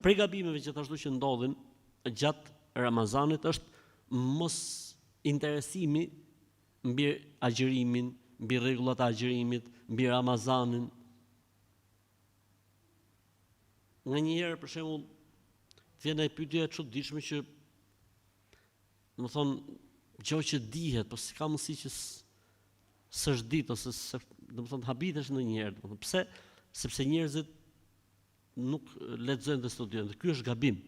Prej gabimeve gjithashtu që ndodhin gjatë Ramazanit është mos interesimi mbi agjërimin, mbi rregullat e agjërimit, mbi Ramazanin. Nganjëherë për shembull vjen ai pyetje e çuditshme që më thon gjë që dihet, po si ka mundësi që s'është ditë ose domethënë habitesh ndonjëherë, domethënë pse? Sepse njerëzit nuk lexojnë dhe studiojnë. Dhe ky është gabim.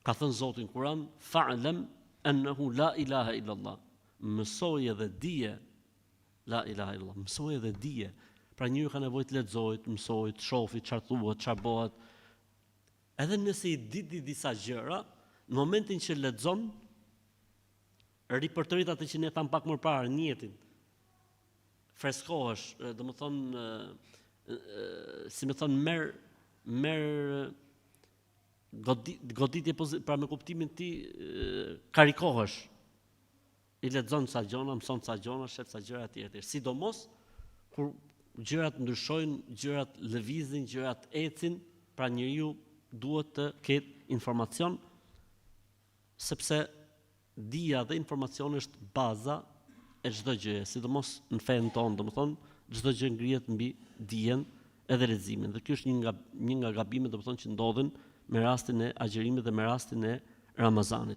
Ka thënë Zoti në Kur'an, fa'lam annahu la ilaha illa Allah. Mësoje dhe dije la ilaha illa Allah. Mësoje dhe dije. Pra njeriu ka nevojë të lexojë, të mësojë, të shohë çfarë thuhet, çfarë bëhet. Edhe nëse i di disa gjëra, në momentin që lexon, ripërtërit atë që ne tham pak më parë, njetin. Freskohesh, domethënë si më thon merr goditje pra me kuptimin ti karikohesh. I lexon sa gjëra, mëson sa gjëra, shet sa gjëra etj. Sidomos kur gjërat ndryshojnë, gjërat lëvizin, gjërat ecin, pra njeriu duhet të ketë informacion, sepse dija dhe informacioni është baza e çdo gjëje, sidomos në fen tonë, domethënë çdo gjë ngrihet mbi dijen edhe leximin. Dhe ky është një nga gabimet domethënë që ndodhin me rastin e agjërimit dhe me rastin e Ramazanit.